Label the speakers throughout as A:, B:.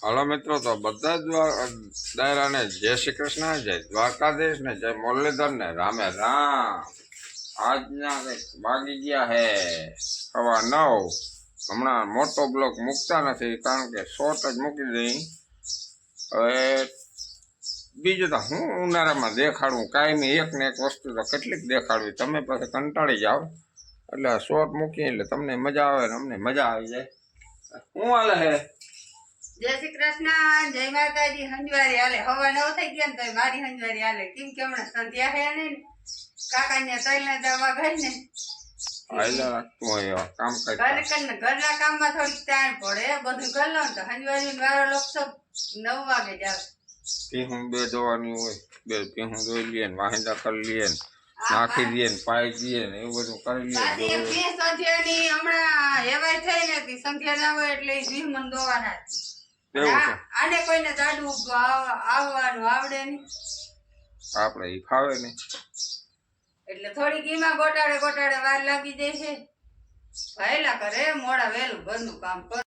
A: Hello મિત્રો, તો બધા જ દાયરાને જય શ્રી કૃષ્ણ, જય દ્વારકાધીશ ને જય મુરલીધર ને રામે રામ। આજના વાગી ગયા હે 9:15। હમણાં મોટો બ્લોક મૂકતા નથી કારણ કે શોર્ટ જ મૂકી દઈ। હવે બીજું તો હું ઉનાળામાં દેખાડું કાયમી એક ને એક વસ્તુ તો કેટલીક દેખાડવી, તમે પછી કંટાળી જાઓ એટલે શોર્ટ મૂકીએ એટલે તમને મજા આવે ને અમને મજા આવી જાય। શું હાલે હે?
B: જય શ્રી કૃષ્ણ, જય માતાજી। હંજવારી હાલે, હવા 9 થઈ ગયા ને તો મારી હંજવારી હાલે, કેમ કે હમણાં સંધ્યા હે ને કાકા ને તૈલના દવા ગઈ ને
A: આયલા રાખતું હોય કામ કરતા
B: ઘરના કામમાં થોડીક ટાઈમ પડે, બધું કરી લો તો હંજવારી વાળો લોકો 9 વાગે જ આવે।
A: ભીહું બે ધોવાની હોય, બે ભીહું ધોઈ લઈએ ને વાહિંદા કરી લઈએ ને નાખી દઈએ ને પાઈ દઈએ ને એવું બધું કરી લઈએ।
B: સંધ્યાની હમણાં એવાય થઈ નથી, સંધ્યા ના હોય એટલે ભીહ મન દોવાના આને કોઈને જાડું આવવાનું આવડે નહીં,
A: આપણે ઈ ફાવે ને
B: એટલે થોડીક એમાં ગોટાળે ગોટાળે વાર લાગી જાય છે। ભાઈલા કરે મોડા વેલું ઘરનું કામ કર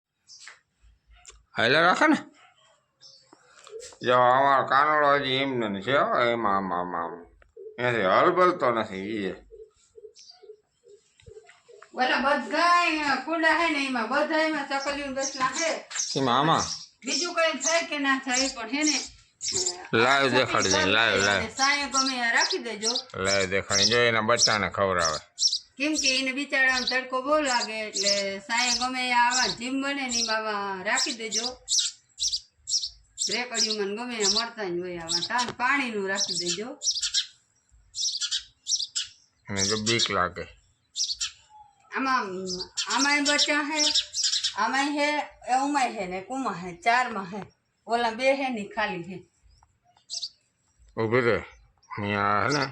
A: હાઈલા રાખે ને। જો અમારો કાનોડો હજી એમ નથી છે, એમાં આમ એનાથી હલબલતો નથી। એ
B: બોલા બધા કુંડા હે ને એમાં બધા એમાં ચકલીઓ બેસલા છે,
A: એમાં આમાં
B: બીજું કઈ થાય કે ના થાય પણ હે ને
A: લાઈવ દેખાડી દે, લાઈવ
B: સાયો ગમે રાખી દેજો,
A: લાઈવ દેખાડી જો એના બચ્ચાને ખવડાવે,
B: કેમ કે એને બિચારા તડકો બહુ લાગે એટલે સાયો ગમે આવા જીમ બને ને એમાં રાખી દેજો। રેકડીયું મને ગમે મળતા જ હોય આવા તાન પાણીનું રાખી દેજો,
A: અને જો બીક લાગે।
B: આમાં બચ્ચા હે, આમાં હે, એમાં હે ને કુમાં હે, 4 માં હે, ઓલા 2 હે ની ખાલી હે।
A: ઉભી રે અહીંયા હે ને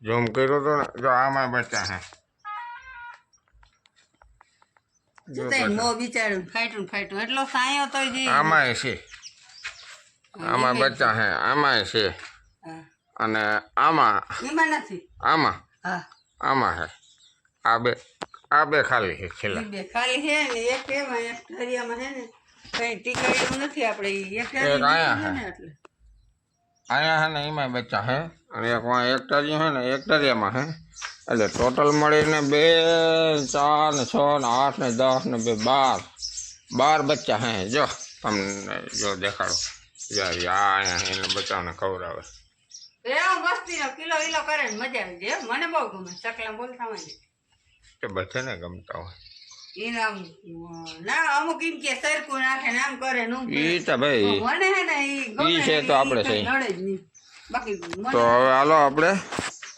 A: ઝૂમ કર્યો તો ને, જો આમાં બચ્ચા હે,
B: મો બિચારું ફાઈટું એટલો સાયો તો
A: આમાં છે, આમાં બચ્ચા હે, આમાં છે અને આમાં
B: એમાં નથી,
A: આમાં
B: હા
A: આમાં હે, આ બે ખાલી છે, છેલ્લા
B: 2 ખાલી છે ને એક એમાં એક ઠરિયામાં હે ને કઈ ટીકડ્યું નથી, આપણે એક
A: આયા હે
B: ને એટલે
A: અહીંયા હે ને એમાં બચ્ચા હે અને એક ટારિયું હે ને એક ટારિયામાં હે, એટલે ટોટલ મળીને 2 4 ને 6 ને 8 ને 10 ને 2 12 બચ્ચા હે। જો તમને જો દેખાડો, અહીંયા એને બચ્ચાને ખવડાવે,
B: મસ્તી કિલો કિલો કરે ને મજા આવી જાય, મને બહુ ગમે ચકલા બોલતા હોય
A: કે બધાને ગમતા હોય
B: એના ના અમુક એમ કે સરકું નાખે ને આમ કરે
A: ઈ તો ભાઈ
B: મને હે ને
A: ઈ છે તો આપણે છે
B: લડે જ નહીં બાકી
A: તો હવે હાલો આપણે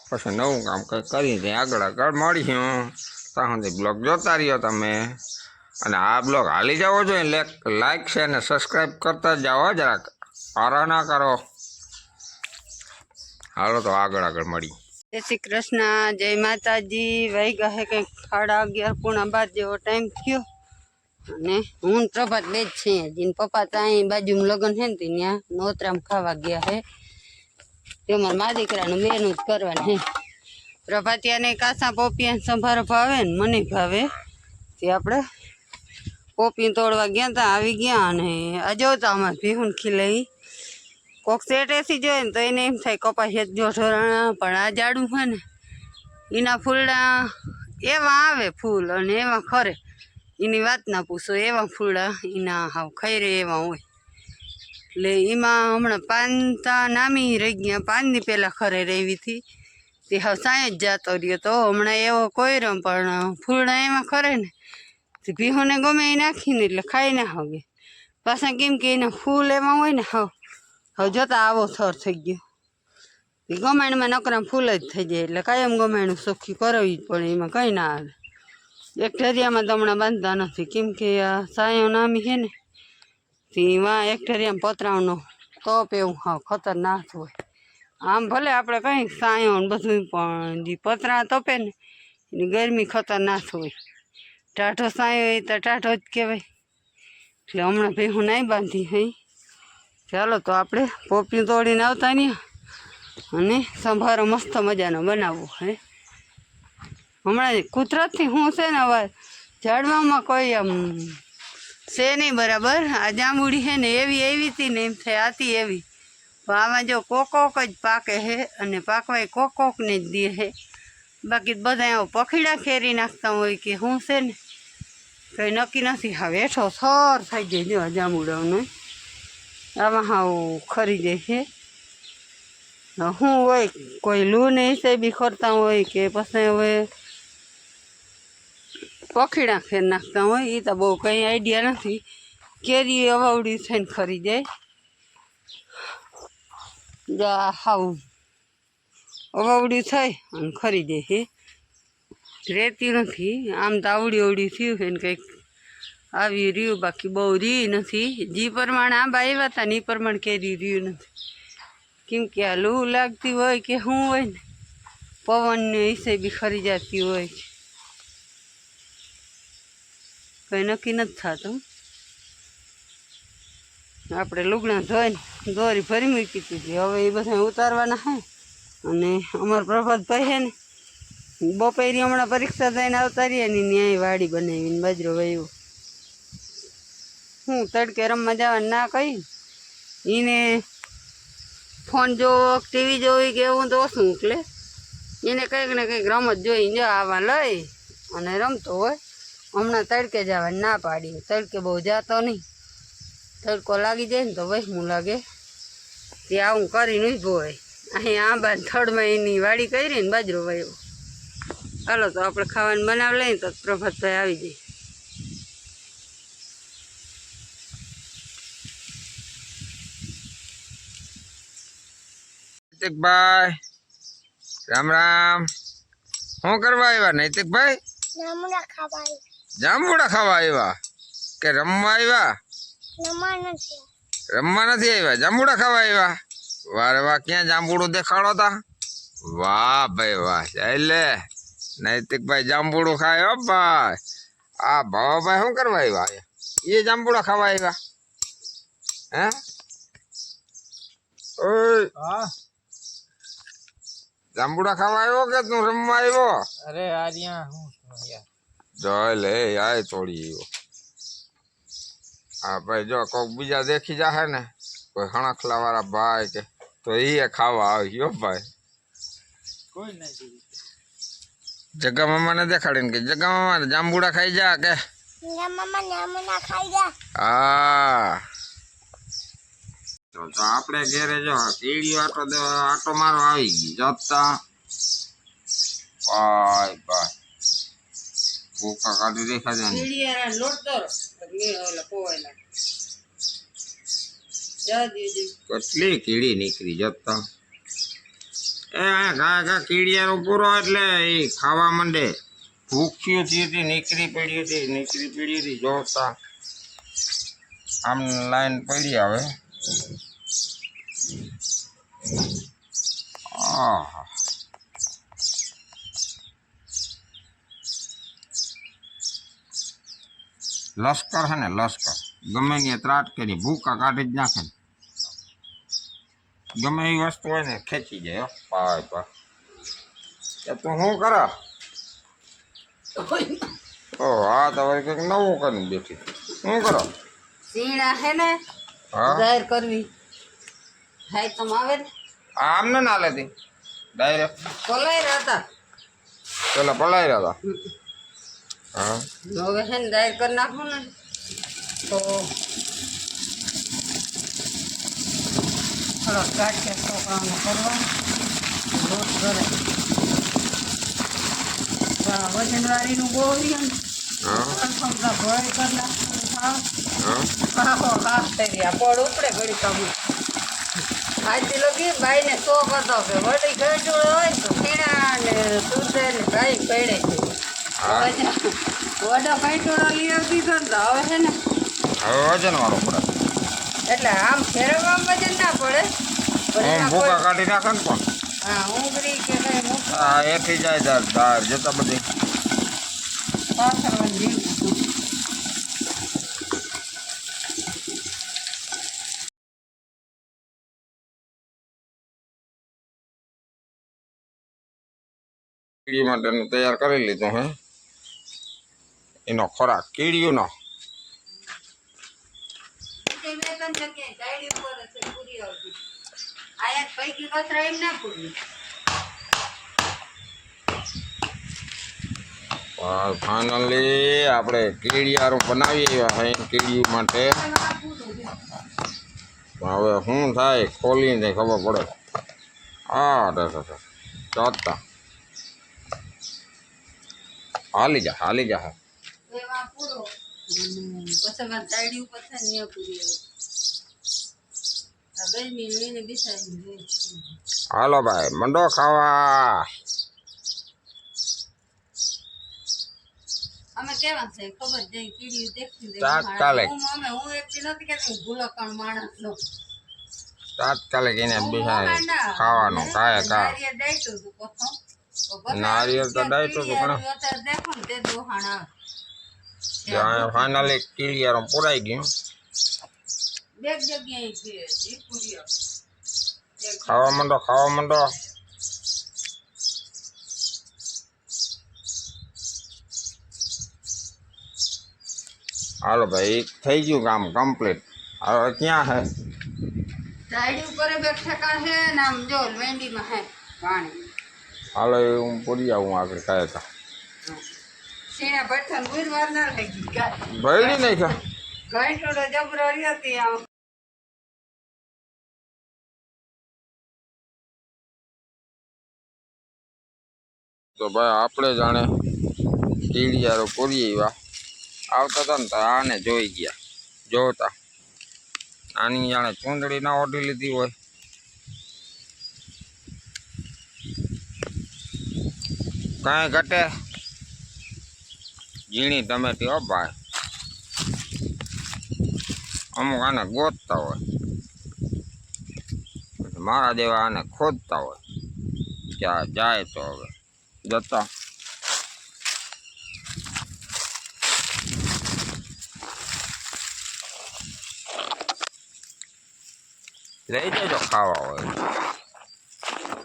A: પછી નવું કામ કરી દઈએ, આગળ મળીશું। ત્યાં સુધી બ્લોગ જોતા રહ્યો તમે, અને આ બ્લોગ હાલી જાવો જોઈએ, લાઈક છે ને સબસ્ક્રાઈબ કરતા જાઓ, જરાક આરા ના કરો। હાલો તો આગળ મળી।
B: જય શ્રી કૃષ્ણ, જય માતાજી। વાગ્યા હે કંઈક 11:30 જેવો ટાઈમ થયો અને હું પ્રભાત બે જ છે, જીન પપ્પા તો અહીં બાજુમાં લગ્ન છે ને ત્યાં નોતરામાં ખાવા ગયા હે, તેમાં મા દીકરાનું બેનું જ કરવાનું હે। પ્રભાતિયાને કાસા પોપિયા સંભારો ભાવે ને મને ભાવે, તે આપણે પોપી તોડવા ગયા તા, આવી ગયા અને અજવતા અમારે ભીહુન ખીલાઈ કોક સેટેથી જોઈએ ને તો એને એમ થાય કપાસ જો ઢોરાણા, પણ આ જાડું હોય ને એના ફૂલડા એવા આવે ફૂલ અને એવા ખરે, એની વાત ના પૂછો, એવા ફૂલડા એના હાવ ખૈરે એવા હોય, એટલે એમાં હમણાં પાનતા નામી રહી ગયા, 5 દી પહેલાં ખરે રહેવી હતી તે હાવ સાંય જ જાતો રહ્યો, તો હમણાં એવો કોઈ રમ પણ ફૂલડા એમાં ખરે ને તે ભીહોને ગમે એ નાખીને એટલે ખાઈ ના હવે પાછા, કેમ કે એના ફૂલ એમાં હોય ને હાવ હવે જોતા આવો થર થઈ ગયો, ગમાણમાં નકરા ફૂલ જ થઈ જાય એટલે કાયમ ગમાણું ચોખ્ખી કરવી જ પડે, એમાં કંઈ ના આવે। એક ઠરિયામાં તો હમણાં બાંધતા નથી, કેમ કે આ સાયો નામી છે ને તે વાં એક ઠરિયામાં પતરાનો તપ એવું હાવ ખતરનાક હોય, આમ ભલે આપણે કંઈ સાયો ને બધું પણ જે પતરા તપે ને એની ગરમી ખતરનાક હોય, ટાઢો સાયો એ તો ટાઢો જ કહેવાય, એટલે હમણાં ભેહું નહીં બાંધી હઈ। ચાલો તો આપણે પોપિયું તોડીને આવતા નહીં અને સંભારો મસ્ત મજાનો બનાવવો હે। હમણાં કુદરતથી શું છે ને હવે ઝાડવામાં કોઈ આમ છે નહીં બરાબર. આ જાંબુડી છે ને એવી એવી હતી ને એમ થાય આતી એવી. પણ આમાં જો કોક જ પાકે છે અને પાકવાય કોકને જ દે છે. બાકી બધા એવો પખીડા ખેરી નાખતા હોય કે શું છે ને કંઈ નક્કી નથી. હા વેઠો સર થઈ જાય જો આ જાંબુડાઓનો આમાં હાવ ખરી જાય છે. શું હોય કોઈ લૂને હિસાબી ખરતા હોય કે પછી હવે પખીડા ખેર નાખતા હોય એ તો બહુ કંઈ આઈડિયા નથી. કેરી અવાવડી થઈને ખરી જાય. જા હાવ અવાવડી થઈ અને ખરી જાય છે. રહેતી નથી. આમ તો આવડી થયું છે ને કંઈક આવી રહ્યું. બાકી બહુ રહ્યું નથી. જે પ્રમાણે આંબા આવ્યા હતા ને એ પ્રમાણે કેરી રહ્યું નથી. કેમ કે આ લૂ લાગતી હોય કે શું હોય ને પવનને હિસાબી ખરી જતી હોય કંઈ નક્કી નથી થતું. આપણે લુગડા ધોઈને દોરી ભરી મૂકી હતી. હવે એ બધા ઉતારવાના છે. અને અમારા પ્રભાતભાઈ છે ને બપોરી હમણાં પરીક્ષા થઈને આવતા રહીએ ને ન્યાય વાડી બનાવીને બાજરો વાવ્યો. હું તડકે રમવા જવાનું ના કહી એને ફોન જોવો ટીવી જોવી કે એવું તો ઓછું મોકલે. એને કંઈક ને કંઈક રમત જોઈને જો આવા લઈ અને રમતો હોય. હમણાં તડકે જવાની ના પાડી. તડકે બહુ જાતો નહીં. તડકો લાગી જાય ને તો વહેમું લાગે. તે આવું કરીને ઊભો હોય. અહીં આંબા થડમાં એની વાડી કરી ને બાજરો વાવ્યો. હાલો તો આપણે ખાવાનું બનાવી લઈએ તો પ્રભાતભાઈ આવી જાય.
A: નૈતિકભાઈ રામ રામ. શું કરવા આવ્યા નૈતિકભાઈ? જાંબુડા ખાવા આવ્યા કે રમવા આવ્યા? રમવા નથી આવ્યા, જાંબુડા ખાવા આવ્યા. વારે વાહ, ક્યાં જાંબુડું દેખાડો તા? વાહ ભાઈ વાહ. ચાલે નૈતિકભાઈ જાંબુડું ખાય હો ભાઈ. આ ભાવાભાઈ શું કરવા આવ્યા? એ જાંબુડા ખાવા આવ્યા હે? ઓય જાંબુડા ખાવા આવ્યો કે તું રમવા આવ્યો?
C: અરે આર્યા હું યાર
A: જોઈ લે આય તોડી આવ્યો. હા ભાઈ જો કોક બીજા દેખી જાહે ને કોઈ હણખલા વાળા ભાઈ કે તો એ ખાવા આવ્યો ભાઈ.
C: કોઈ નહીં
A: જગા મામાને દેખાડીને કે જગા મામા જાંબુડા ખાઈ જા કે હા. તો આપણે ઘેરે જો કીડી આટો મારો આવી ગઈ જતા ભાઈ ભાઈ ભૂકા કાઢી દેખા છે ને. કેટલી કીડી નીકળી જતા એ ઘા કીડિયાનો પૂરો એટલે એ ખાવા માંડે. ભૂખ્યું હતી નીકળી પડી હતી જોતા આમ લાઈન પડી આવે. આહા લશ્કર છે ને લશ્કર ગમે ને ત્રાટ કરી ભૂકા કાઢી જ નાખે ને. ગમે એ વસ્તુ હોય ને ખેંચી જાય ભાઈ ભાઈ. તું શું કરો? ઓ હા તો વળી કંઈક નવું કરીને બેઠી. શું કરો?
B: સીણા હે ને
A: હા
B: જાહેર કરવી હાય તમ આવે ને
A: આમ ને ના લેતી ડાયરેક્ટ
B: પલાઈ હતા
A: પેલા પલાઈ રહ્યા હતા. હા
B: હવે છે ને જાહેર કરી નાખું ને તો થોડો કાઢે છોકરાઓને કરવાનું લોટ કરે. વજનવાળીનું બહુ રહ્યું ને ભય કરી નાખવાનું પડ ઉપડે ઘડી કામ આજથી લગી બાઈને શોખ હતો કે વડી ઘરજોડ હોય તો ખીણા ને સુધે ને ગાય પડે છે. વડો કાંટોળો લઈ આવતી હતો ને તો હવે છે ને
A: હવે વજન વાળો પડે
B: એટલે આમ ફેરવવામાં વજન ના પડે પણ
A: આમ
B: એમાં
A: ભૂકા
B: કોઈ
A: કાઢી નાખે ને પણ
B: હા ઊંઘરી કે કઈ મૂકવા
A: હા એથી જાય દાળ જતા બધી
B: પાથરવાની રીત.
A: કીડી માટેનું તૈયાર કરી લીધું હે એનો ખોરાક કીડીઓનો
B: ત્રણ જગ્યાએ ડાયરી ઉપર છે પૂરી આવતી આયા પૈકી કચરા એમ ના પૂરી
A: ફાઇનલી આપણે કીડિયારું બનાવી આવ્યા છે કીડિયું માટે હવે શું થાય ખોલીને ખબર પડે હા ચોથા હાલી જા
B: એમાં પૂરો પછી ડાયરી ઉપર છે ને પૂરી આવે ગરમી લઈને બિસાડી
A: હાલો ભાઈ મંડો ખાવા
B: અમે કેવા છે ખબર જઈ કીડીયું દેખી
A: તાત્કાલિક.
B: હું એકથી નથી કેતી ભૂલકણ માણસ નો
A: તાત્કાલિક એને બિહાર ખાવાનું કાય કા નારિયેળ તો ડાયટું હતું પણ
B: દેખો ને તે દોહાણ
A: ફાઇનલી કીડિયારું પુરાઈ ગયું
B: બે જગ્યાએ છે ઈ પૂરી
A: ખાવા માંડો હાલો ભાઈ થઈ ગયું કામ કમ્પ્લીટ હવે ક્યાં હે
B: ડાયરી ઉપર બેઠા છે ને આમ જો વેંડીમાં હે પાણી
A: હાલો એ હું પૂરી આવું આગળ કાય કા
B: સીણા ભઠ્ઠા ગુરવાર ના લાગી
A: ભરી નાખ્યા
B: ઘંટોડો જબરો હતી આમ
A: તો ભાઈ આપણે જાણે કીડિયારો પૂરી આવ્યા આવતા હતા ને તો આને જોઈ ગયા જોતા આની જાણે ચૂંદડી ના ઓઢી લીધી હોય કાંઈ ઘટે ઝીણી ટમેટી હો ભાઈ અમુક આને ગોતતા હોય મારા જેવા આને ખોદતા હોય ક્યાં જાય તો હવે જતા લઈ જજો ખાવા હોય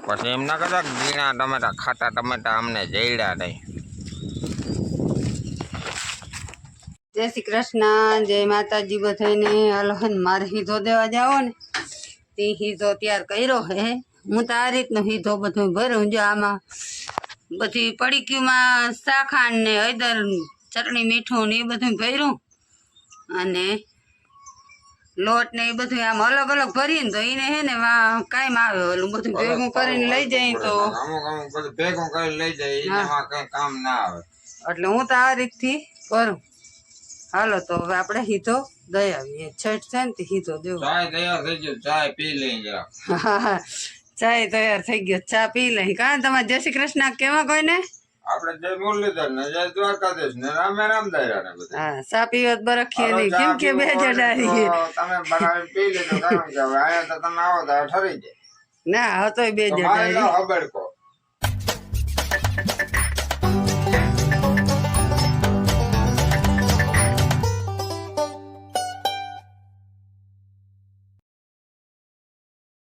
A: પછી એમ ના કરતા ઝીણા ટમેટા ખાટા ટમેટા અમને જઈડા નહીં
B: જય શ્રી કૃષ્ણ જય માતાજી બધાને હાલો હે ને મારે હીધો દેવા જાઓ ને તે હીધો તૈયાર કર્યો હે હું તો આ રીતનો હીધો બધું ભર્યું જો આમાં બધી પડીકીમાં શાખાંડ ને હળદર ચટણી મીઠું ને એ બધું ભર્યું અને લોટ ને એ બધું આમ અલગ અલગ ભરીને તો એને હે ને કાંઈ આવે ઓલું બધું ભેગું કરીને લઈ જાય તો
A: અમુક બધું ભેગું કરીને લઈ જાય એમાં કઈ કામ ના આવે
B: એટલે હું તો આ રીતથી કરું હાલો તો હવે આપણે હીધો દઈ આવીએ છઠ છે ને તે હીધો દેવો
A: ચાય તૈયાર થઈ ગયો ચાય પી લઈ જા
B: ચાય તૈયાર થઈ ગયો ચા પી લઈ કાં તમારે જય શ્રી કૃષ્ણ કેવા કોઈને
A: આપણે જય મુરલીધર ને જય દ્વારકાધીશ ને રામે રામદાયરા ને બધા
B: હા ચા પીવત બરખીએ નહીં કેમ કે બે જડારી
A: તમે બનાવી પી લેજો કારણ કે હવે આયા તો તમે આવો તો ઠરી જાય
B: ના હતો બે
A: તો મારે
B: જડારી
A: લો હબડકો